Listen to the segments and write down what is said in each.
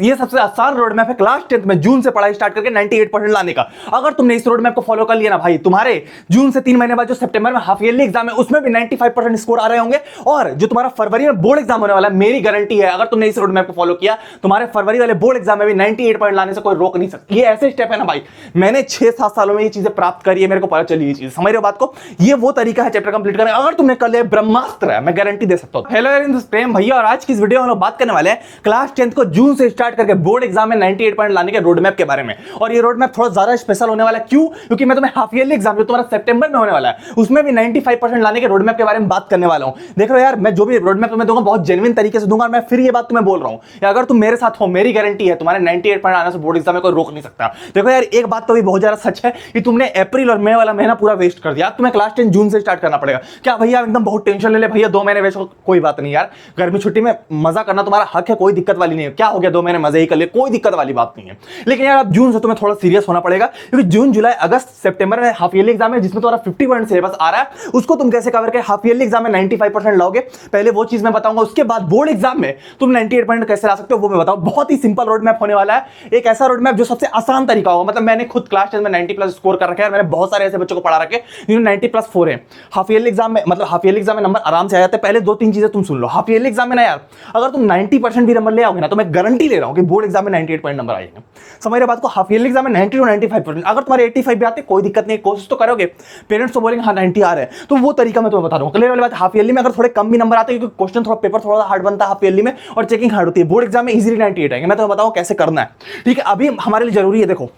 ये सबसे आसान रोड मैप है क्लास 10th में जून से पढ़ाई स्टार्ट करके 98% लाने का। अगर तुमने इस रोड मैप को फॉलो कर लिया ना भाई, तुम्हारे जून से 3 महीने बाद जो सितंबर में हाफ ईयरली एग्जाम है उसमें भी 95% स्कोर आ रहे होंगे, और जो तुम्हारा फरवरी में बोर्ड एग्जाम होने वाला है, मेरी गारंटी है अगर तुमने इस रोड मैप को फॉलो किया तुम्हारे फरवरी वाले बोर्ड एग्जाम में भी 98 पॉइंट लाने से कोई रोक नहीं सकता। ये ऐसे स्टेप है ना भाई, मैंने 6-7 सालों में ये चीजें प्राप्त करी है, मेरे को पता चली ये चीज, समझ रहे हो बात को। ये वो तरीका है चैप्टर कंप्लीट करने, अगर तुमने कर लिया ब्रह्मास्त्र है, मैं गारंटी दे सकता हूं। हेलो यार, प्रेम भैया, और आज की इस वीडियो में हम लोग बात करने वाले हैं क्लास 10th को जून से स्टार्ट करके बोर्ड एग्जाम में 98 पॉइंट लाने के रोड मैप के बारे में। और ये रोड मैप थोड़ा ज्यादा स्पेशल होने वाला है, क्यों? क्योंकि मैं तुम्हें हाफ ईयरली एग्जाम जो तुम्हारा सितंबर में होने वाला है उसमें भी 95% लाने के रोड मैप के बारे में बात करने वाला हूं। देख लो यार, मैं जो भी रोड मैप तुम्हें दूंगा बहुत जेन्युइन तरीके से दूंगा, और मैं फिर ये बात तुम्हें बोल रहा हूं, अगर तुम मेरे साथ हो मेरी गारंटी है तुम्हारे 98 पॉइंट आने से बोर्ड एग्जाम में कोई रोक नहीं सकता। देखो यार, एक बात तो भी बहुत ज्यादा सच है कि तुमने अप्रैल और मई वाला महीना पूरा वेस्ट कर दिया, तुम्हें क्लास 10 जून से स्टार्ट करना पड़ेगा। क्या भैया एकदम बहुत टेंशन ले ले भैया 2 महीने वेस्ट हो? कोई बात नहीं यार, गर्मी छुट्टी में मजा करना तुम्हारा हक है, कोई दिक्कत वाली नहीं है। क्या हो गया, 2 महीने मजे ही कर ले, कोई दिक्कत वाली बात नहीं है। लेकिन यार अब जून से तुम्हें थोड़ा सीरियस होना पड़ेगा, क्योंकि जून जुलाई अगस्त सितंबर में हाफ ईयरली एग्जाम है जिसमें तुम्हारा 50 पॉइंट सिलेबस आ रहा है, उसको तुम कैसे कवर करके हाफ ईयरली एग्जाम में 95% लाओगे, पहले वो चीज मैं बताऊंगा। उसके बाद बोर्ड एग्जाम में तुम 98 पॉइंट कैसे ला सकते हो वो मैं बताऊं। बहुत ही सिंपल रोड मैप होने वाला है, एक ऐसा रोड मैप जो सबसे आसान तरीका होगा। मतलब मैंने खुद क्लास 10 में 90+ स्कोर कर रखे हैं, मैंने बहुत सारे ऐसे बच्चों को पढ़ा रखे जिन्होंने 90+4 है। हाफ ईयरली एग्जाम में, मतलब हाफ ईयरली एग्जाम में नंबर आराम से आ जाते हैं। पहले 2-3 चीजें तुम सुन लो, हाफ ईयरली एग्जाम में ना यार, अगर तुम 90% भी नंबर ले आओगे ना तो मैं गारंटी ले रहा हूं कि बोर्ड एग्जाम में 98 पॉइंट नंबर आएंगे। समझ रहे बात को? हाफ ईयरली एग्जाम में 90 to 95%, अगर तुम्हारे 85 भी आते कोई दिक्कत नहीं, कोशिश तो करोगे, पेरेंट्स तो बोलेंगे हाँ 90 आ रहे हैं, तो वो तरीका मैं तुम्हें बता रहा हूं। क्लियर वाली बात। हाफ ईयरली में अगर थोड़े कम भी नंबर आते हैं, क्योंकि क्वेश्चन थोड़ा पेपर थोड़ा हार्ड बनता है हाफ ईयरली में, और चेकिंग हार्ड होती है, बोर्ड एग्जाम में इजीली 98 आएंगे। मैं तुम्हें बताऊं कैसे करना है, ठीक है? अभी हमारे लिए जरूरी है, देखो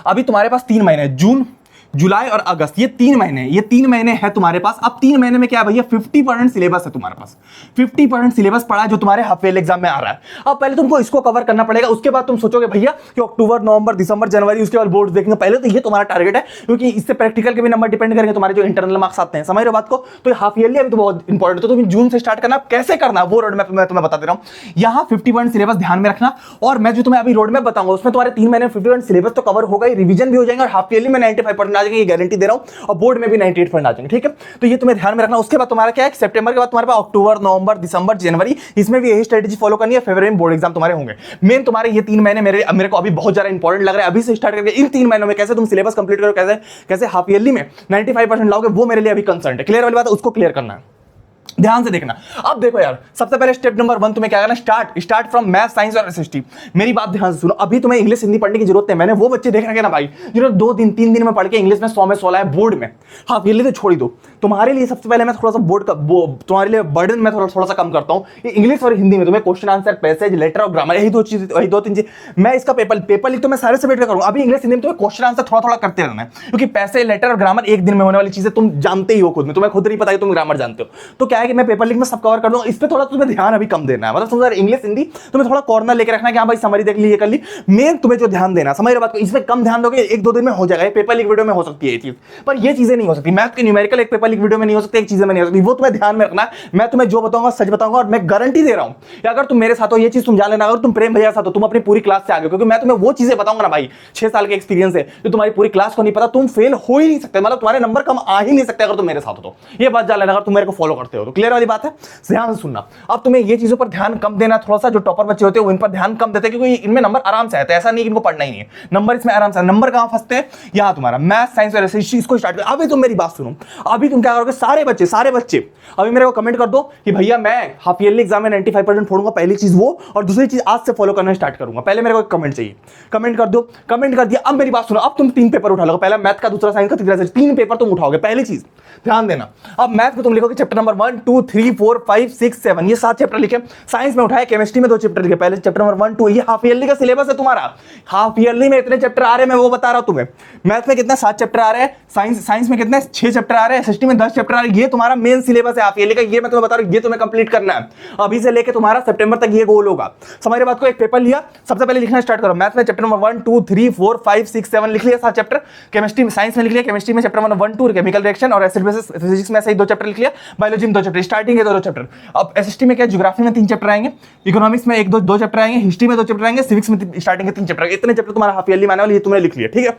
अभी तुम्हारे पास 3 महीने, जून जुलाई और अगस्त, ये 3 महीने है तुम्हारे पास। अब 3 महीने में क्या है भैया, 50% सिलेबस है तुम्हारे पास, 50% सिलेबस पढ़ा है जो तुम्हारे हाफ ईयरली एग्जाम में आ रहा है। अब पहले तुमको इसको कवर करना पड़ेगा, उसके बाद तुम सोचोगे भैया कि अक्टूबर नवंबर दिसंबर जनवरी उसके बाद बोर्ड देखेंगे। पहले तो ये तुम्हारा टारगेट है, क्योंकि इससे प्रैक्टिकल के भी नंबर डिपेंड करेंगे, तुम्हारे जो इंटरनल मार्क्स आते हैं। समझ रहे हो बात को? तो हाफ ईयरली अभी तो बहुत इंपॉर्टेंट, तो तुम जून से स्टार्ट करना, कैसे करना वो रोड मैप मैं तुम्हें बता दे रहा हूं। यहाँ 50% सिलेबस ध्यान में रखना, और मैं जो तुम्हें अभी रोड मैप बताऊंगा उसमें तुम्हारे 3 महीने 50% सिलेबस तो कवर होगा ही, रिवीजन भी हो जाएगा, और हाफ ईयरली में 95% आ जाएंगे, ये गारंटी दे रहा हूं, और बोर्ड में भी 98 पॉइंट आ जाएंगे। ठीक है, तो ये तुम्हें ध्यान में रखना। उसके बाद तुम्हारा क्या है, सितंबर के बाद तुम्हारे पास अक्टूबर नवंबर दिसंबर जनवरी, इसमें भी यही स्ट्रेटजी फॉलो करनी है। फरवरी में बोर्ड एग्जाम तुम्हारे होंगे। मेन तुम्हारे ये 3 महीने मेरे को अभी बहुत ज्यादा इंपॉर्टेंट लग रहा है, अभी से स्टार्ट करके इन 3 महीनों में कैसे तुम सिलेबस कंप्लीट करो, कैसे हाफ ईयरली में 95% लाओगे, वो मेरे लिए अभी कंसर्न है। क्लियर वाली बात है, उसको क्लियर करना है, ध्यान से देखना। अब देखो यार, सबसे पहले स्टेप नंबर 1 तुम्हें क्या करना है, स्टार्ट फ्रॉम मैथ साइंस और एसएसटी। मेरी बात ध्यान से सुनो, अभी तुम्हें इंग्लिश हिंदी पढ़ने की जरूरत है। मैंने वो बच्चे देख रखे ना भाई जिन्होंने 2 दिन 3 दिन में पढ़ के इंग्लिश में 100 में 16 है बोर्ड में। हाँ ईयरली तो छोड़ ही दो। तुम्हारे लिए सबसे पहले मैं थोड़ा सा बोर्ड का तुम्हारे लिए बर्डन मैं थोड़ा सा कम करता हूँ। इंग्लिश और हिंदी में तुम्हें क्वेश्चन आंसर, पैसेज, लेटर और ग्रामर, यही 2-3 चीज। मैं इसका पेपर लिख तो मैं सारे सब्जेक्ट का करूंगा। अभी इंग्लिश हिंदी में तुम्हें क्वेश्चन आंसर थोड़ा करते रहना है, क्योंकि पैसे, लेटर और ग्रामर एक दिन में होने वाली चीजें तुम जानते ही हो खुद में, तुम्हें खुद नहीं पता है तुम ग्रामर जानते हो। तो क्या है कि मैं पेपर लिख में सब कवर कर दूंगा, इस पे थोड़ा तुम्हें ध्यान अभी कम देना है। मतलब समझ इंग्लिश हिंदी तुम्हें थोड़ा कॉर्नर लेके रखना है कि हाँ भाई समरी देख ली, ये कर ली। मेन तुम्हें जो ध्यान देना, समझ रहे बात को, इसमें कम ध्यान दोगे 1-2 दिन में हो जाएगा। पेपर लीक वीडियो में हो सकती है ये चीज, पर ये चीजें नहीं हो सकती। मैथ के न्यूमेरिकल एक पेपर लीक वीडियो में नहीं हो सकती, एक चीजें में नहीं हो सकती। वो तुम्हें ध्यान में रखना है। मैं तुम्हें जो बताऊंगा सच बताऊंगा, और मैं गारंटी दे रहा हूं कि अगर तुम मेरे साथ हो ये चीज तुम जान लेना। अगर तुम प्रेम भैया साथ हो, तुम अपनी पूरी क्लास से आगे हो, क्योंकि मैं तुम्हें वो चीजें बताऊंगा ना भाई, 6 साल के एक्सपीरियंस है, जो तुम्हारी पूरी क्लास को नहीं पता, तुम फेल हो ही नहीं सकते। मतलब तुम्हारे नंबर कम आ ही नहीं सकते अगर तुम मेरे साथ हो तो। ये बात जान लेना अगर तुम मेरे को फॉलो करते हो तो। क्लियर वाली बात है, ध्यान से सुनना। अब तुम्हें ये चीजों पर ध्यान कम देना, थोड़ा सा जो टॉपर बच्चे होते हैं वो इन पर ध्यान कम देते हैं, क्योंकि इनमें नंबर आराम से आते हैं। ऐसा नहीं कि इनको पढ़ना ही नहीं है, नंबर इसमें आराम से। नंबर कहां फंसते हैं, यहां तुम्हारा मैथ साइंस और एसएसटी। इसको स्टार्ट कर। अभी तुम मेरी बात सुनो, अभी तुम क्या करोगे, सारे बच्चे अभी मेरे को कमेंट कर दो कि भैया मैं हाफ ईयरली एग्जाम में 95% फोड़ूंगा। पहली चीज वो, और दूसरी चीज आज से फॉलो करना स्टार्ट करूंगा। पहले मेरे को कमेंट चाहिए, कमेंट कर दो। कमेंट कर दिया। अब मेरी बात सुनो, अब तुम 3 पेपर उठा लो, पहला मैथ का, दूसरा साइंस का, तीसरा 3 पेपर तुम उठाओगे। पहली चीज ध्यान देना, अब मैथ में तुम लिखोगे चैप्टर नंबर 1 2 3 4 5 6 7, ये 7 चैप्टर लिखे। साइंस में उठाए, केमिस्ट्री में 2 चैप्टर लिखे। पहले चैप्टर नंबर 1 2, ये हाफ ईयरली का सिलेबस है तुम्हारा। हाफ ईयरली में इतने चैप्टर आ रहे हैं, मैं वो बता रहा हूं तुम्हें। मैथ में कितने 7 चैप्टर आ रहे हैं, साइंस में कितने 6 चैप्टर आ रहे हैं, एसएसटी में 10 चैप्टर आ रहे हैं। ये तुम्हारा मेन सिलेबस है हाफ ईयरली का, ये मैं तुम्हें बता रहा हूं, ये तुम्हें कंप्लीट करना है। अभी से लेके तुम्हारा सितंबर तक ये गोल होगा। समझ रहे बात को? एक पेपर लिया, सबसे पहले लिखना स्टार्ट करो। मैथ में चैप्टर नंबर 1 2 3 4 5 6 7 लिख लिया, 7 चैप्टर। केमिस्ट्री में, साइंस में लिख लिया, केमिस्ट्री में चैप्टर 1 2 केमिकल रिएक्शन और एसिड बेसिस, फिजिक्स में सही 2 चैप्टर लिख लिया। बायोलॉजी में 2 चैप्टर, स्टार्टिंग है 2 चैप्टर। अब एसएसटी में क्या, ज्योग्राफी में 3 चैप्टर आएंगे, इकोनॉमिक्स में 1-2 चैप्टर आएंगे, हिस्ट्री में 2 चैप्टर आएंगे, सिविक्स में स्टार्टिंग के 3 चैप्टर। इतने चैप्टर तुम्हारा हाफ ईयरली में आने वाले, ये तुमने लिख लिया। ठीक है,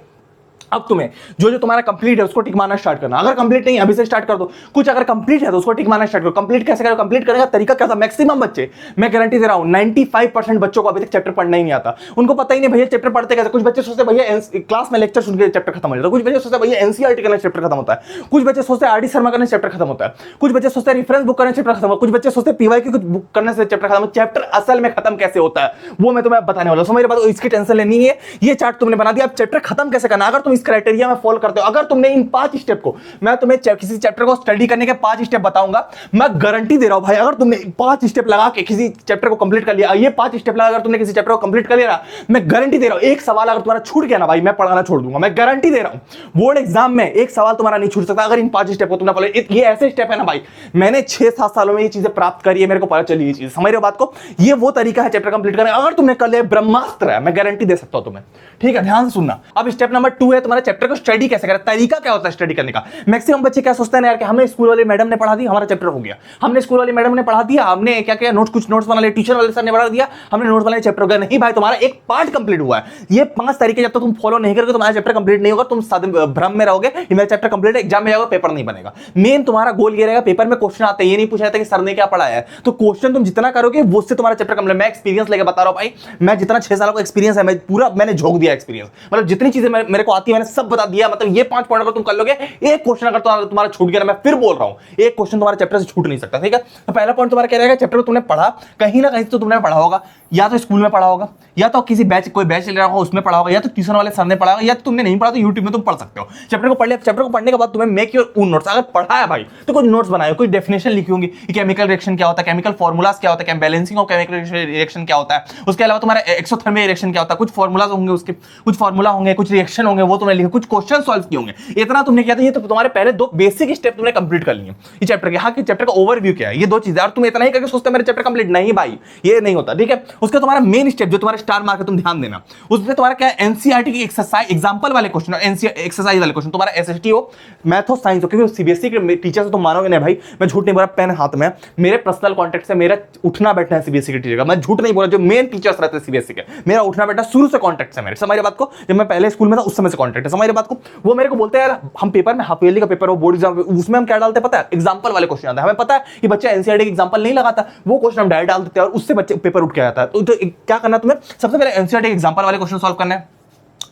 अब तुम्हें जो जो तुम्हारा कंप्लीट है उसको टिक मारना स्टार्ट करना, अगर कंप्लीट नहीं अभी से स्टार्ट कर दो, कुछ अगर कंप्लीट है तो उसको टिक मारना स्टार्ट करो। कंप्लीट कैसे करो, कंप्लीट करने का तरीका क्या था, मैक्सिमम बच्चे, मैं गारंटी दे रहा हूं 95% बच्चों को अभी तक चैप्टर पढ़ना ही नहीं आता, उनको पता ही नहीं भैया चैप्टर पढ़ते कैसे। कुछ बच्चे सोचते भैया क्लास में लेक्चर सुन के चैप्टर खत्म हो जाता है, कुछ बच्चे सोचते भैया एनसीईआरटी करना चैप्टर खत्म होता है, कुछ बच्चे सोचते आरडी शर्मा करने चैप्टर खत्म होता है, कुछ बच्चे सोचते रेफरेंस बुक करने चैप्टर खत्म होता है, कुछ बच्चे सोचते पीवाई की कुछ बुक करने से चैप्टर खत्म। चैप्टर असल में खत्म कैसे होता है वो मैं तुम्हें बताने वाला हूं, मेरे बात इसकी टेंशन लेनी है। ये चार्ट तुमने बना दिया, अब चैप्टर खत्म कैसे करना, अगर तुम इस क्राइटेरिया में फॉलो करते हो, अगर तुमने इन 5 स्टेप को, मैं तुम्हें किसी चैप्टर को स्टडी करने के 5 स्टेप बताऊंगा, मैं गारंटी दे रहा हूं भाई, अगर तुमने 5 स्टेप लगा के किसी चैप्टर को कंप्लीट कर लिया, ये 5 स्टेप लगा अगर तुमने किसी चैप्टर को कंप्लीट कर लिया, मैं गारंटी दे रहा हूं एक सवाल अगर तुम्हारा छूट गया ना भाई, मैं पढ़ाना छोड़ दूंगा, मैं गारंटी दे रहा हूं। बोर्ड एग्जाम में एक सवाल तुम्हारा नहीं छूट सकता अगर इन 5 स्टेप को तुमने फॉलो। ये ऐसे स्टेप है ना भाई, मैंने 6-7 सालों में ये चीजें प्राप्त करी है, मेरे को पता चली ये चीज, समझ रहे हो बात को। ये वो तरीका है चैप्टर कंप्लीट करने, अगर तुमने कर लिया ब्रह्मास्त्र है, मैं गारंटी दे सकता हूं तुम्हें, ठीक है, ध्यान से सुनना। अब स्टेप नंबर 2 है तुम्हारा चैप्टर को स्टडी कैसे करें, तरीका क्या होता है स्टडी करने का। मैक्सिमम बच्चे क्या सोचते हैं यार कि हमें स्कूल वाले मैडम ने पढ़ा दी, हमारा चैप्टर हो गया, हमने स्कूल वाली मैडम ने पढ़ा दिया, हमने क्या किया नोट्स, कुछ नोट्स बना लिए, टीचर वाले सर ने पढ़ा दिया, हमने नोट्स बनाए, चैप्टर हो गया। नहीं भाई, तुम्हारा एक पार्ट कंप्लीट हुआ है। ये 5 तरीके जब तक तुम फॉलो नहीं करोगे तुम्हारा चैप्टर कंप्लीट नहीं होगा, तुम भ्रम में रहोगे कि मेरा चैप्टर कंप्लीट है, एग्जाम में जाओगे पेपर नहीं बनेगा। मेन तुम्हारा गोल ये रहेगा, पेपर में क्वेश्चन आते हैं, ये नहीं पूछा जाता कि सर ने क्या पढ़ाया है, तो क्वेश्चन तुम जितना करोगे वो उससे तुम्हारा चैप्टर कंप्लीट। मैं एक्सपीरियंस लेके बता रहा हूं भाई, मैं जितना 6 सालों का एक्सपीरियंस है, मैं पूरा मैंने झोंक दिया एक्सपीरियंस, मतलब जितनी चीजें मेरे को आती है मैंने सब बता दिया। मतलब ये 5 पॉइंट अगर तुम कर लोगे, एक क्वेश्चन अगर तुम्हारा छूट गया ना, मैं फिर बोल रहा हूं एक क्वेश्चन तुम्हारे चैप्टर से छूट नहीं सकता, ठीक है। तो पहला पॉइंट तुम्हारा क्या रहेगा, चैप्टर को तुमने पढ़ा कहीं ना कहीं तो तुमने पढ़ा होगा, या तो स्कूल में पढ़ा होगा, या तो किसी बैच कोई बैच ले रहा होगा उसमें पढ़ा होगा, या तो ट्यूशन वाले सर ने पढ़ा होगा, या तो तुमने नहीं पढ़ा तो यूट्यूब में तुम पढ़ सकते हो। चैप्टर को पढ़ लिया, चैप्टर को पढ़ने के बाद तुम्हें मेक योर ओन नोट्स। अगर पढ़ा है भाई तो कुछ नोट्स बनाए, कोई डेफिनेशन लिखी होंगी कि केमिकल रिएक्शन क्या होता है, केमिकल फॉर्मूलाज क्या होता है, बैलेंसिंग ऑफ केमिकल रिएक्शन क्या होता है, उसके अलावा तुम्हारा एक्सोथर्मिक रिएक्शन क्या होता है, कुछ फॉर्मूलाज होंगे, उसके कुछ फॉर्मूला होंगे, कुछ रिएक्शन होंगे, वो तुमने लिखे, कुछ क्वेश्चन सॉल्व किए होंगे। इतना तुमने किया था, ये तो तुम्हारे पहले 2 बेसिक स्टेप तुमने कंप्लीट कर लिए ये चैप्टर के। हाँ, कि चैप्टर का ओवरव्यू क्या है, ये 2 चीजें, और तुम इतना ही करके सोचते मेरे चैप्टर कंप्लीट नहीं भाई, ये नहीं होता, ठीक है। उसका तुम्हारा मेन स्टेप जो तुम्हारा स्टार मार्क है, तुम ध्यान देना, उसमें तुम्हारा क्या है, एनसीईआरटी की एक्सरसाइज एग्जांपल वाले क्वेश्चन और एक्सरसाइज वाले क्वेश्चन, तुम्हारा एसएसटी हो, मैथ हो, साइंस हो, क्योंकि सीबीएसई के टीचर से तुम मानोगे नहीं भाई, मैं झूठ नहीं बोल रहा, पेन हाथ में, मेरे पर्सनल कॉन्टेक्ट से मेरा उठना बैठना है सीबीएसई के टीचर का, मैं झूठ नहीं बोल रहा, जो मेन टीचर्स रहते हैं सीबीएसई के, मेरा उठना बैठना शुरू से कॉन्टेक्ट है मेरे, समझ रहे बात को, जब मैं पहले स्कूल में था उस समय से कॉन्टेक्ट है, समझ रहे बात को। वो मेरे को बोलते हैं यार हम पेपर में, हाफ ईयरली का पेपर हो, बोर्ड एग्जाम, उसमें हम क्या डालते हैं पता है, एग्जांपल वाले क्वेश्चन आते हैं, हमें पता है कि बच्चा एनसीईआरटी के एग्जांपल नहीं लगाता, वो क्वेश्चन हम डायरेक्ट डाल देते हैं और उससे बच्चे पेपर उठ के आता है। तो क्या करना तुम्हें, सबसे पहले एनसीईआरटी के एग्जांपल वाले क्वेश्चन सॉल्व करना है।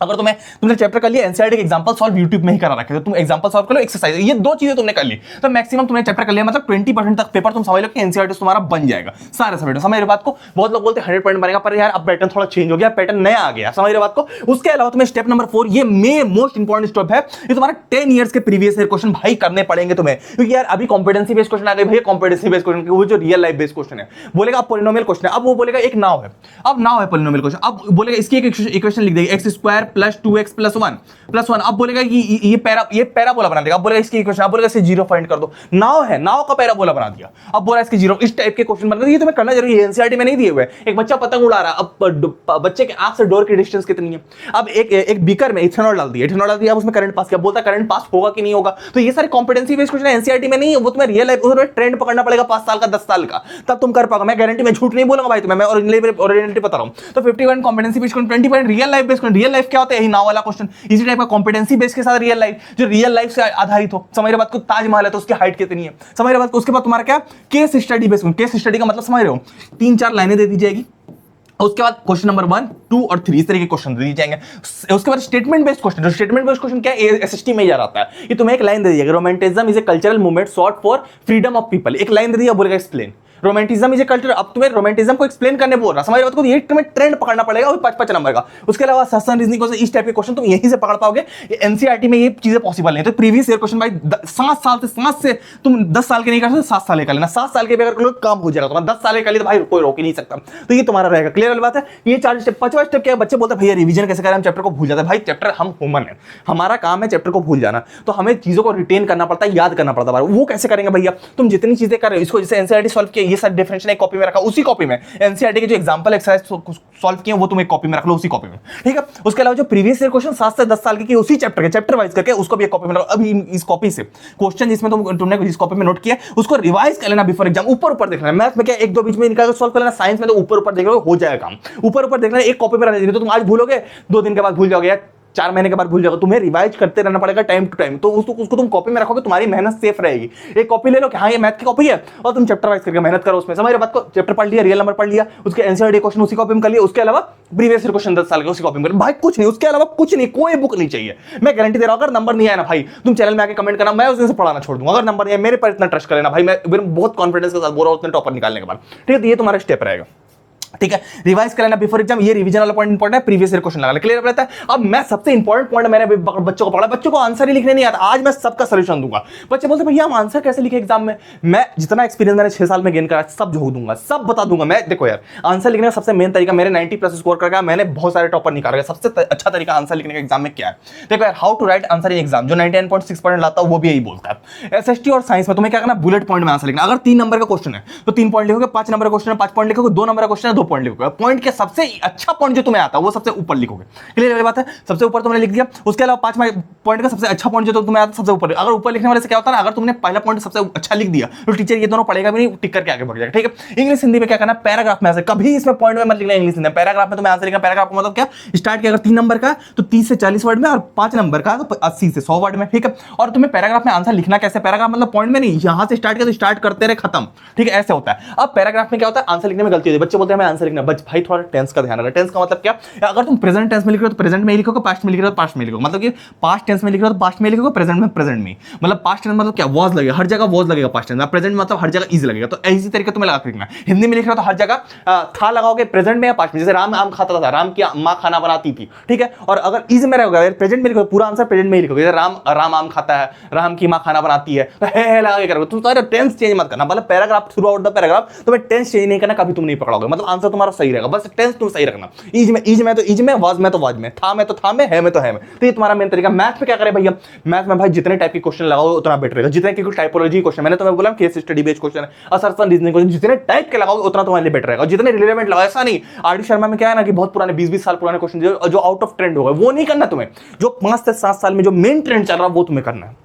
अगर तुमने चैप्टर कर लिया, एनसीईआरटी के एग्जांपल सॉल्व यूट्यूब में ही करा रखे, तो तुम एग्जांपल सॉल्व कर लो, एक्सरसाइज, ये 2 चीजें तुमने कर ली तो मैक्सिमम तुमने चैप्टर कर लिया, मतलब 20% तक पेपर तुम समझ लो कि एनसीईआरटी तुम्हारा बन जाएगा सारे सब्जेक्ट। समझ रहे बात को। बहुत लोग बोलते हैं 100 पॉइंट बनेगा, पर यार अब पैटर्न थोड़ा चेंज हो गया, पैटर्न नया आ गया, समझ रहे बात को। उसके अलावा तुम्हें स्टेप नंबर 4, ये मोस्ट इंपॉर्टेंट स्टेप है, ये तुम्हारा 10 ईयर्स के प्रीवियस ईयर क्वेश्चन भाई करने पड़ेंगे तुम्हें, क्योंकि यार अभी कॉम्पिटेंसी बेस्ड क्वेश्चन आ गए भैया, कॉम्पिटेंसी बेस्ड क्वेश्चन, वो जो रियल लाइफ बेस्ड क्वेश्चन है, बोलेगा अब पॉलिनोमियल क्वेश्चन है, अब वो बोलेगा एक नाव है, अब नाव है पॉलिनोमियल क्वेश्चन, अब बोलेगा इसकी एक इक्वेशन लिख देगा x² + 2x + 1, अब बोलेगा कि ये पैराबोला बना देगा, अब बोलेगा इसकी इक्वेशन, अब बोलेगा इससे 0 फाइंड कर दो, नाव है, नाव का पैराबोला बना दिया, अब बोला इसकी 0, इस टाइप के क्वेश्चन बना दिए। ये तुम्हें करना जरूरी है, एनसीईआरटी में नहीं दिए हुए। एक बच्चा पतंग उड़ा रहा है, अब बच्चे के आंख से डोर की डिस्टेंस कितनी है, अब एक बीकर में इथेनॉल डाल दिया, अब उसमें करंट पास किया, बोलता करंट पास होगा कि नहीं होगा। तो ये सारे कॉम्पिटेंसी बेस्ड क्वेश्चन एनसीईआरटी में नहीं है, वो तुम्हें रियल लाइफ उसमें ट्रेंड पकड़ना पड़ेगा 5 साल का, 10 साल का, तब तुम कर पाओगे। मैं गारंटी, मैं झूठ नहीं बोलूंगा भाई तुम्हें, मैं ओरिजिनलिटी बता रहा हूं। तो 51 competency based question, 20 real life based question. Real life क्या होता है, यही नाव वाला क्वेश्चन, इसी टाइप का कॉम्पिटेंसी बेस्ड के साथ रियल लाइफ, जो रियल लाइफ से आधारित हो। समझ रहे बात को, ताजमहल है तो उसकी हाइट कितनी है, समझ रहे बात को। उसके बाद तुम्हारा क्या, case study based, case study का मतलब समझ रहे हो, 3-4 लाइनें दे दी जाएगी, उसके बाद क्वेश्चन नंबर 1, 2 और 3 इस तरह के क्वेश्चन दे दिए जाएंगे। उसके बाद statement based question, statement based question क्या है, एसएसटी में ही आ रहा है। ये तुम्हें एक लाइन दे दी जाएगी, romanticism is a cultural movement short for freedom of people, एक लाइन दे दी, बोलेगा explain romanticism is a culture. अब तुम्हें रोमांटिज्म को एक्सप्लेन करने बोल रहा, समझ रहे हो, ये तुम्हें ट्रेंड पकड़ना पड़ेगा, और 5-5 नंबर का। उसके अलावा सस्टेन रीजनिंग को इस टाइप के क्वेश्चन तुम यहीं से पकड़ पाओगे, एनसीईआरटी में ये चीजें पॉसिबल नहीं। तो प्रीवियस ईयर क्वेश्चन भाई 7 से तुम 10 साल के नहीं कर सकते, 7 साल के कर लेना, 7 साल के भी अगर काम हो जाएगा तुम्हारा, 10 साल के लिए तो भाई कोई रोक ही नहीं सकता। तो ये तुम्हारा रहेगा, क्लियर वाली बात है। ये 4 स्टेप। 5वां स्टेप क्या है, बच्चे बोलते हैं भैया रिवीजन कैसे करें, हम चैप्टर को भूल जाते हैं। भाई चैप्टर, हम ह्यूमन है, हमारा काम है चैप्टर को भूल जाना, तो हमें चीजों को रिटेन करना पड़ता है, याद करना पड़ता है। वो कैसे करेंगे भैया, तुम जितनी चीजें कर रहे हो, इसको जैसे एनसीईआरटी सॉल्व किया, ये सारी डेफिनेशन एक कॉपी में रखा, उसी कॉपी में एनसीईआरटी के जो एग्जांपल एक्सरसाइज सॉल्व किए वो तुम एक कॉपी में रख लो, उसी कॉपी में, ठीक है। उसके अलावा जो प्रीवियस ईयर क्वेश्चन 7 से 10 साल के उसी चैप्टर वाइज करके उसको भी एक कॉपी में रखो। अभी इस कॉपी से क्वेश्चन जिसमें तुमने जिस कॉपी में नोट किया उसको रिवाइज कर लेना बिफोर एग्जाम, ऊपर देख लेना। मैथ में क्या 1-2 बीच में निकाल के सॉल्व कर लेना, साइंस में तो ऊपर देख लो, हो जाएगा काम, ऊपर देख लेना, एक कॉपी में रहने देना। तो तुम आज भूलोगे, 2 दिन के बाद भूल जाओगे, 4 महीने के बाद भूल जाओगे, तुम्हें रिवाइज करते रहना पड़ेगा टाइम टू टाइम। तो उसको तुम कॉपी में रखोगे, तुम्हारी मेहनत सेफ रहेगी। एक कॉपी ले लो कि हाँ ये मैथ की कॉपी है, और तुम चैप्टर वाइज करके मेहनत करो उसमें। समझ रहे बात को? चैप्टर पढ़ लिया, रियल नंबर पढ़ लिया, उसके एनसीईआरटी क्वेश्चन उसी कॉपी में कर लिया, उसके अलावा प्रीवियस ईयर क्वेश्चन 10 साल के उसी कॉपी में कर, भाई कुछ नहीं, उसके अलावा कुछ नहीं, कोई बुक नहीं चाहिए। मैं गारंटी दे रहा हूं, अगर नंबर नहीं आया ना भाई, तुम चैनल में आके कमेंट करना, मैं उस दिन से पढ़ाना छोड़ दूंगा। अगर नंबर नहीं है, मेरे पर इतना ट्रस्ट करेना भाई, मैं बहुत कॉन्फिडेंस के साथ बोल रहा हूं उतने टॉपर निकालने के बाद। ठीक है, ये तुम्हारा स्टेप रहेगा। ठीक है, रिवाइज कर लेना बिफोर एग्जाम, ये रिवीजन वाला पॉइंट इंपॉर्टेंट है, प्रीवियस ईयर क्वेश्चन लगाना क्लियर रहता है। अब मैं सबसे इंपॉर्टेंट पॉइंट मैंने बच्चों को पढ़ा, बच्चों को आंसर ही लिखने नहीं आता, आज मैं सबका सॉल्यूशन दूंगा। बच्चे बोलते भैया हम आंसर कैसे लिखे एग्जाम में? मैं जितना एक्सपीरियंस मैंने 6 साल में गेन करा सब झोंक दूंगा, सब बता दूंगा मैं। देखो यार, आंसर लिखने का सबसे मेन तरीका, मेरे 90+ स्कोर करके मैंने बहुत सारे टॉपर निकाल, सबसे अच्छा तरीका आंसर लिखने का एग्जाम में क्या है? देखो यार, how to write answer in exam, जो 99.6% लाता है वो भी यही बोलता है। एसएसटी और साइंस में तुम्हें क्या करना, बुलेट पॉइंट में आंसर लिखना। अगर 3 नंबर का क्वेश्चन है तो 3 पॉइंट लिखोगे, 5 नंबर का क्वेश्चन है 5 पॉइंट लिखोगे, 2 नंबर का क्वेश्चन है 2 पॉइंट लिखोगे। पॉइंट के सबसे अच्छा पॉइंट जो तुम्हें आता है वो सबसे ऊपर लिखोगे। क्लियर वाली बात है? सबसे ऊपर तुमने लिख दिया, उसके अलावा 5 पॉइंट का सबसे अच्छा पॉइंट जो तुम्हें आता है सबसे ऊपर। अगर ऊपर लिखने वाले से क्या होता है ना, अगर तुमने पहला पॉइंट सबसे अच्छा लिख दिया तो टीचर ये दोनों पढ़ेगा भी नहीं, टिक करके आगे बढ़ जाएगा। ठीक है, इंग्लिश हिंदी में क्या करना, पैराग्राफ में आंसर, कभी इसमें पॉइंट में मत लिखना। इंग्लिश हिंदी में पैराग्राफ में तुम्हें आंसर लिखना। पैराग्राफ का मतलब क्या, स्टार्ट किया अगर 3 नंबर का तो 30 से 40 वर्ड में, और 5 नंबर का तो 80 से 100 वर्ड में। ठीक है, और तुम्हें पैराग्राफ में आंसर लिखना कैसे, पैराग्राफ मतलब पॉइंट में नहीं, यहां से स्टार्ट किया तो स्टार्ट करते रहे खत्म। ठीक है, ऐसे होता है। अब पैराग्राफ में क्या होता है, आंसर लिखने में गलती होती है, बच्चे बोलते हैं हमें आंसर लिखना, बच भाई थोड़ा टेंस का ध्यान रखना। टेंस का मतलब क्या, अगर तुम प्रेजेंट टेंस में लिख रहे हो तो प्रेजेंट में ही लिखोगे, पास्ट में लिख रहे हो तो पास्ट में लिखोगे। मतलब कि पास्ट टेंस में लिख रहे हो तो पास्ट में लिखोगे, प्रेजेंट में प्रेजेंट में। मतलब पास्ट टेंस मतलब क्या, वाज लगेगा, हर जगह वाज लगेगा पास्ट टेंस में, प्रेजेंट मतलब हर जगह इज लगेगा। तो इसी तरीके तुम्हें लगा लिखना। हिंदी में लिख रहे हो तो हर जगह था लगाओगे, प्रेजेंट में या पास्ट में। जैसे राम आम खाता था, राम की मां खाना बनाती थी। ठीक है, और अगर इज में रहोगे, प्रेजेंट में लिखोगे, पूरा आंसर प्रेजेंट में ही लिखोगे। राम आम खाता है, राम की मां खाना बनाती है, तो है लगा के करोगे। तुम सारे टेंस चेंज मत करना, मतलब paragraph through out the paragraph तुम्हें टेंस चेंज नहीं करना, कभी तुम नहीं पकड़ोगे, मतलब आंसर तुम्हारा सही रहेगा, बस टेंस तुम सही रखना। इज में तो इज में, वाज में तो वाज में, था में तो था में, है में तो है में। तो ये तुम्हारा मेन तरीका। मैथ में क्या करे भैया, मैथ में भाई जितने टाइप के क्वेश्चन लगाओ उतना बेटर रहेगा। जितने की टाइपोलॉजी क्वेश्चन, मैंने तुम्हें बोला case study based question, assertion reasoning question, जितने टाइप के लगाओगे उतना तुम्हारे लिए बेटर रहेगा। जितने रिलेवेंट लगाओ, ऐसा नहीं आर डी शर्मा में क्या है ना कि बहुत पुराने 20-20 साल पुराने क्वेश्चन जो आउट ऑफ ट्रेंड हो गए वो नहीं करना तुम्हें, जो 5 से 7 साल में जो मेन ट्रेंड चल रहा है वो तुम्हें करना है।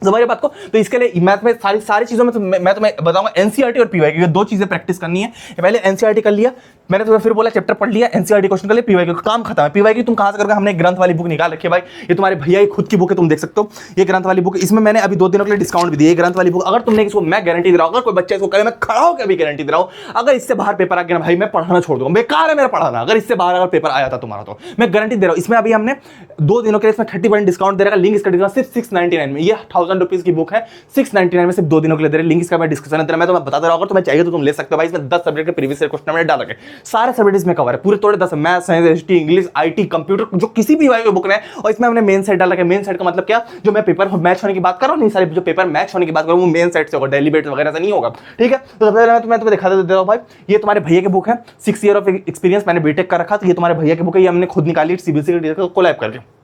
समझ बात को? तो इसके लिए मैथ में सारी चीजों में तो मैं तुम्हें बताऊंगा एनसीईआरटी और पीवाईक्यू, ये 2 चीजें प्रैक्टिस करनी है। पहले एनसीईआरटी कर लिया मैंने, तुम्हें फिर बोला चैप्टर पढ़ लिया, एनसीईआरटी क्वेश्चन कर लिया, पीवाईक्यू काम खत्म है। पीवाईक्यू तुम कहां से करोगे, हमने एक ग्रंथ वाली बुक निकाल रखी है भाई, ये तुम्हारे भैया की खुद की बुक है, तुम देख सकते हो। ये ग्रंथ वाली बुक, इसमें मैंने अभी 2 दिनों के लिए डिस्काउंट भी दिया। ये ग्रंथ वाली बुक अगर तुमने इसको, मैं गारंटी दे रहा हूं, अगर कोई बच्चा इसको करे, मैं खड़ा होकर अभी गारंटी दे रहा हूं, अगर इससे बाहर पेपर आ गया ना भाई, मैं पढ़ाना छोड़ दूंगा, बेकार है मेरा पढ़ाना। अगर इससे बाहर अगर पेपर आया था तुम्हारा तो मैं गारंटी दे रहा हूं। इसमें अभी हमने 2 दिनों के लिए इसमें 30% डिस्काउंट दे रहा है। लिंक इसका डिस्काउंट सिर्फ 699 में, ये 1000 रुपीज की बुक है, 699 में सिर्फ 2 दिनों के लिए दे रहे। लिंक इसका मैं डिस्क्रिप्शन में, मैं तुम्हें बता दे रहा हूं, अगर तुम्हें चाहिए तो तुम ले सकते हो भाई। इसमें 10 सब्जेक्ट के प्रीवियस ईयर क्वेश्चन मैंने डाल रखे, सारे सब्जेक्ट इसमें कवर है, पूरे तोड़े 10, math, science, history, English, IT, computer, जो किसी भी वाई बुक में। और इसमें हमने मेन सेट डाल रखा है। मेन सेट का मतलब क्या, जो मैं पेपर मैच होने की बात कर रहा हूं, नहीं सारे जो पेपर मैच होने की बात कर रहा हूं वो मेन सेट से होगा, डेली बेट वगैरह से नहीं होगा। ठीक है, तो सबसे पहले मैं तुम्हें दिखा देता हूं भाई, ये तुम्हारे भैया की बुक है, 6 ईयर ऑफ एक्सपीरियंस, मैंने बीटेक कर रखा, तो ये तुम्हारे भैया की बुक है, ये हमने खुद निकाली सीबीएसई के कोलैब करके।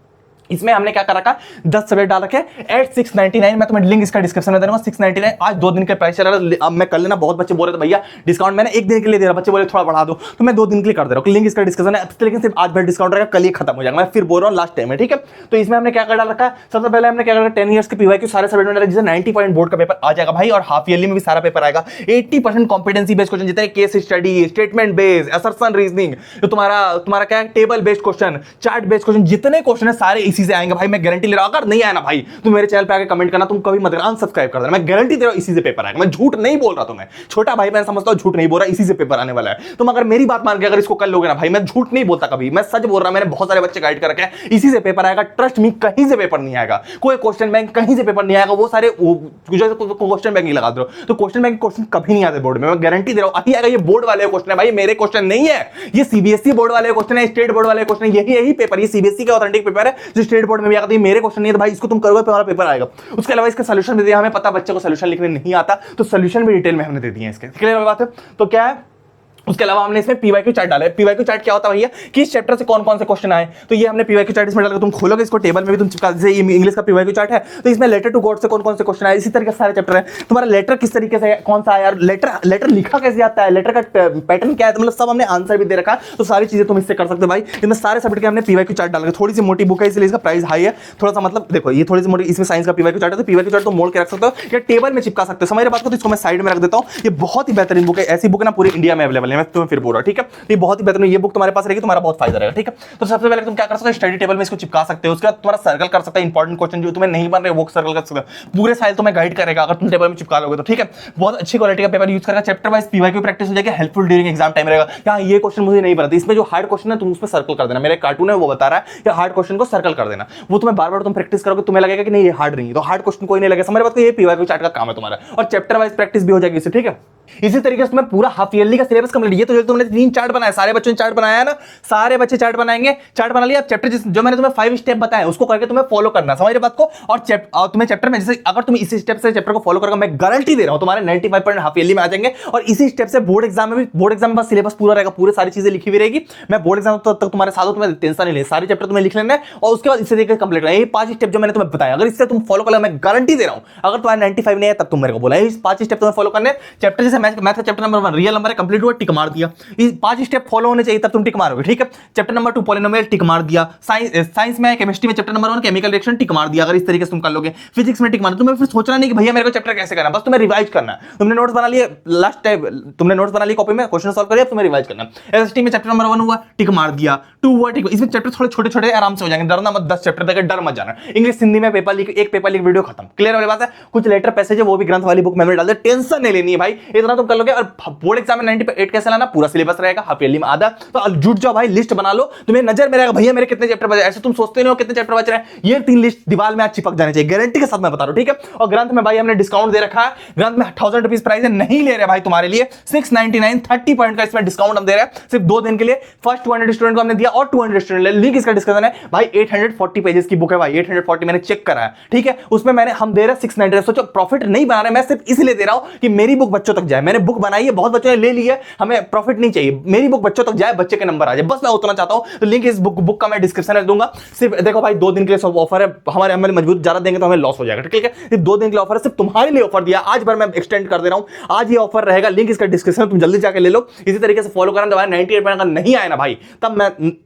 इसमें हमने क्या कर रखा, 10 सब्जेक्ट डाल रखे एट 699। मैं तुम्हें लिंक इसका डिस्क्रिप्शन में दे दूंगा। 699 आज 2 दिन के प्राइस चल रहा है। अब मैं कर लेना, बहुत बच्चे बोल रहे थे भैया डिस्काउंट मैंने 1 दिन के लिए दे रहा, बच्चे बोले थोड़ा बढ़ा दो, तो मैं 2 दिन के लिए कर दे रहा हूं। लिंक इसका डिस्क्रिप्शन है, लेकिन सिर्फ आज भर डिस्काउंट रहेगा, कल ही खत्म हो जाएगा। मैं फिर बोल रहा हूं लास्ट टाइम है, ठीक है। तो इसमें हमने क्या कर डाल रखा है, सबसे पहले हमने क्या कर रखा है, 10 ईयर्स के पीवाईक्यू सारे सब्जेक्ट में डाला, जिससे 90 पॉइंट बोर्ड का पेपर आ जाएगा भाई, और हाफ ईयरली में भी सारा पेपर आएगा। 80% कॉम्पिटेंसी बेस्ड क्वेश्चन, जितने case study, statement based, assertion reasoning, जो तुम्हारा क्या है, table based question, chart based question, जितने क्वेश्चन है सारे इसी से आएंगे भाई, मैं गारंटी ले रहा हूं। अगर नहीं आया ना भाई, तुम मेरे चैनल पे आके कमेंट करना, तुम कभी मत करना, अनसब्सक्राइब कर देना, मैं गारंटी दे रहा हूं इसी से पेपर आएगा। मैं झूठ नहीं बोल रहा, तुम्हें छोटा भाई मैं समझता हूं, झूठ नहीं बोल रहा, इसी से पेपर आने वाला है। तुम अगर मेरी बात मान के अगर इसको कर लोगे ना भाई, मैं झूठ नहीं बोलता कभी, मैं सच बोल रहा। मैंने बहुत सारे बच्चे गाइड कर रखे हैं, इसी से पेपर आएगा, ट्रस्ट मी, कहीं से पेपर नहीं आएगा, कोई क्वेश्चन बैंक कहीं से पेपर नहीं आएगा। वो सारे क्वेश्चन बैंक ही लगा दो, तो क्वेश्चन बैंक क्वेश्चन कभी नहीं आते बोर्ड में, मैं गारंटी दे रहा हूं। आएगा, ये बोर्ड वाले क्वेश्चन है भाई, मेरे क्वेश्चन नहीं है, ये सीबीएसई बोर्ड वाले क्वेश्चन है, स्टेट बोर्ड वाले क्वेश्चन है, यही पेपर, ये सीबीएसई का ऑथेंटिक पेपर है जो स्टेट बोर्ड में भी आता है। मेरे क्वेश्चन नहीं है तो भाई इसको तुम करोगे तुम्हारा पेपर आएगा। उसके अलावा इसका सॉल्यूशन भी दिया, हमें पता बच्चे को सॉल्यूशन लिखने नहीं आता, तो सॉल्यूशन भी डिटेल में हमने दे दिए इसके। क्लियर बात है? तो क्या है, उसके अलावा हमने इसमें पीवाईक्यू चार्ट डाला है। पीवाईक्यू चार्ट क्या होता है भैया, कि इस चैप्टर से कौन कौन से क्वेश्चन आए, तो ये हमने पीवाईक्यू चार्ट इसमें डाला। तुम खोलोगे इसको, टेबल में भी तुम चिपका, जैसे ये इंग्लिश का पीवाईक्यू चार्ट है, तो इसमें लेटर टू गॉड से कौन कौन से क्वेश्चन आए, इसी तरीके से सारे चैप्टर है। तुम्हारा लेटर किस तरीके से कौन सा आया, लेटर लिखा कैसे जाता है, लेटर का पैटर्न क्या है, मतलब सब हमने आंसर भी दे रखा, तो सारी चीजें तुम इससे कर सकते हो भाई। इसमें सारे सब्जेक्ट के हमने पीवाईक्यू चार्ट डाल, थोड़ी सी मोटी बुक है इसलिए इसका प्राइस हाई है थोड़ा सा, मतलब देखो ये थोड़ी सी मोटी, इसमें साइंस का पीवाईक्यू चार्ट है, तो पीवाईक्यू चार्ट तो मोड़ के रख सकते हो या टेबल में चिपका सकते हो। समझ रहे बात को? तो इसको मैं साइड में रख देता हूँ, ये बहुत ही बेहतरीन बुक है, ऐसी बुक ना पूरे इंडिया में अवेलेबल वाले हैं, मैं तुम्हें फिर बोल रहा हूं, ठीक है। ये बहुत ही बेहतरीन, ये बुक तुम्हारे पास रहेगी, तुम्हारा बहुत फायदा रहेगा, ठीक है। तो सबसे पहले तुम क्या कर सकते हो, स्टडी टेबल में इसको चिपका सकते हो, उसके बाद तुम्हारा सर्कल कर सकते हैं, इंपॉर्टेंट क्वेश्चन जो तुम्हें नहीं बन रहे वो सर्कल कर सकते हो, पूरे साल तुम्हें गाइड करेगा अगर तुम टेबल में चिपका लोगे तो, ठीक है। बहुत अच्छी क्वालिटी का पेपर यूज करेगा, चैप्टर वाइज पीवाईक्यू प्रैक्टिस हो जाएगी, हेल्पफुल ड्यूरिंग एग्जाम टाइम रहेगा। यहाँ ये क्वेश्चन मुझे नहीं पता, इसमें जो हार्ड क्वेश्चन है तुम उसमें सर्कल कर देना, मेरा कार्टून है वो बता रहा है, या हार्ड क्वेश्चन को सर्कल कर देना, वो तुम्हें बार बार तुम प्रैक्टिस करोगे, तुम्हें लगेगा कि नहीं ये हार्ड नहीं है, तो हार्ड क्वेश्चन कोई नहीं लगेगा, समझ बात को, ये पीवाईक्यू चार्ट का काम है तुम्हारा, और चैप्टर वाइज प्रैक्टिस भी हो जाएगी इससे, ठीक है। इसी तरीके से तुम्हें पूरा हाफ ईयरली का सिलेबस कंप्लीट, ये तो जो तुमने 3 चार्ट बनाया, सारे बच्चों ने चार्ट बनाया है ना, सारे बच्चे चार्ट बनाएंगे, चार्ट बना लिया। अब चैप्टर जो मैंने तुम्हें 5 स्टेप बताया उसको करके तुम्हें फॉलो करना, समझ रहे बात को। और तुम्हें चैप्टर में जैसे अगर तुम इसी स्टेप से चैप्टर को फॉलो करोगे, मैं गारंटी दे रहा हूं तुम्हारे 95% हाफ ईयरली में आ जाएंगे। और इसी स्टेप से बोर्ड एग्जाम में भी, बोर्ड एग्जाम में बस सिलेबस पूरा रहेगा, पूरे सारी चीजें लिखी हुई रहेगी। मैं बोर्ड एग्जाम तक तुम्हारे साथ हूं, तुम्हें टेंशन नहीं ले, सारे चैप्टर तुम्हें लिख लेना है और उसके बाद इसे देखकर कंप्लीट करना है। ये 5 स्टेप जो मैंने तुम्हें बताया, अगर इससे तुम फॉलो कर लो, मैं गारंटी दे रहा हूं, अगर तुम्हारे 95 नहीं है तब तुम मेरे को बोला, इस 5 स्टेप तुम्हें फॉलो करने। चैप्टर जैसे math chapter number 1 real number है, कंप्लीट हुआ, टिक मार दिया, इस 5 स्टेप फॉलो होने चाहिए तब तुम टिक मारोगे, ठीक है। चैप्टर नंबर 2 पॉलिनोमियल, टिक मार दिया। साइंस में केमिस्ट्री में चैप्टर नंबर 1 केमिकल रिएक्शन, टिक मार दिया। अगर इस तरीके से तुम कर लोगे, फिजिक्स में टिक मार, तुम्हें फिर सोचना नहीं कि भैया मेरे को चैप्टर कैसे करना है, बस तुम्हें रिवाइज करना है। तुमने नोट्स बना लिए, लास्ट टाइम तुमने नोट्स बना लिए कॉपी में, क्वेश्चन सॉल्व करिए, अब तुम्हें रिवाइज करना है। एसएसटी में चैप्टर नंबर 1 हुआ, टिक मार दिया, 2 हुआ, टिक। इसमें चैप्टर थोड़े छोटे छोटे आराम से हो जाएंगे, डरना मत, 10 चैप्टर तक डर मत जाना। इंग्लिश हिंदी में पेपर लिख, एक पेपर लिख, वीडियो खत्म, क्लियर वाली बात है। कुछ लेटर पैसेज है वो भी ग्रंथ वाली बुक में डाल दे, टेंशन नहीं लेनी है भाई, इतना तुम कर लोगे। और बोर्ड एग्जाम में 98 कैसे लाना, पूरा सिलेबस रहेगा, हाफ ईयरली में आधा, तो जुट जाओ भाई, लिस्ट बना लो, तुम्हें नजर में रहेगा भैया मेरे कितने चैप्टर बचे, ऐसे तुम सोचते नहीं हो कितने चैप्टर बच रहे हैं, ये 3 लिस्ट दीवार में आज चिपक जाने चाहिए, गारंटी के साथ मैं बता रहा हूं, ठीक है। और ग्रंथ में भाई हमने डिस्काउंट दे रखा है, ग्रंथ में 1000 रुपीज प्राइस है, नहीं ले रहे भाई तुम्हारे लिए, 699 30 पॉइंट का इसमें डिस्काउंट हम दे रहे हैं सिर्फ 2 दिन के लिए। फर्स्ट 200 स्टूडेंट को हमने दिया और 200 स्टूडेंट, लिंक इसका डिस्क्रिप्शन है भाई। 840 पेजेस की बुक है भाई, 840 मैंने चेक करा है, ठीक है। उसमें मैंने हम दे रहे हैं 699, सोचो प्रॉफिट नहीं बना रहे, मैं सिर्फ इसलिए दे रहा हूं कि मेरी बुक बच्चों तक जाए। मैंने बुक बनाई है, बहुत बच्चों ने ले ली है, हमें प्रॉफिट नहीं चाहिए, मेरी बुक बच्चों तक जाए, बच्चे के नंबर आ जाए, बस मैं उतना चाहता हूं। तो लिंक इस बुक का मैं डिस्क्रिप्शन में दूंगा। सिर्फ देखो भाई 2 दिन के लिए सब ऑफर है, हमारे हमें मजबूत ज्यादा देंगे तो हमें लॉस हो जाएगा, ठीक है। सिर्फ 2 दिन के लिए ऑफर है, सिर्फ तुम्हारे लिए ऑफर दिया, आज भर मैं एक्सटेंड कर दे रहा हूं, आज ये ऑफर रहेगा, लिंक इसका डिस्क्रिप्शन, तुम जल्दी जाके ले लो। इसी तरीके से फॉलो करना, दबाया 98 अगर नहीं आया ना भाई, तब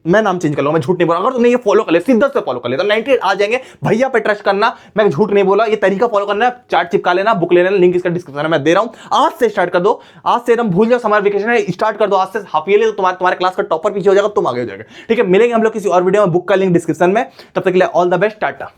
मैं नाम चेंज कर लूंगा, मैं झूठ नहीं बोला। अगर तुमने ये फॉलो कर ले, सीधा से फॉलो कर ले तो 98 आ जाएंगे भैया पे ट्रस्ट करना, मैं झूठ नहीं बोला। ये तरीका फॉलो करना है, चार्ट चिपका लेना, बुक ले लेना, लिंक इसका डिस्क्रिप्शन में मैं दे रहा हूं। आज से स्टार्ट कर दो, आज से एकदम भूल जाओ, समर वेकेशन है, स्टार्ट कर दो आज से। हाफ ईयरली तो तुम्हारे क्लास का टॉपर पीछे हो जाएगा, तुम आगे हो जाएगा, ठीक है। मिलेंगे हम लोग किसी और वीडियो में, बुक का लिंक डिस्क्रिप्शन में, तब तक के लिए ऑल द बेस्ट, टाटा।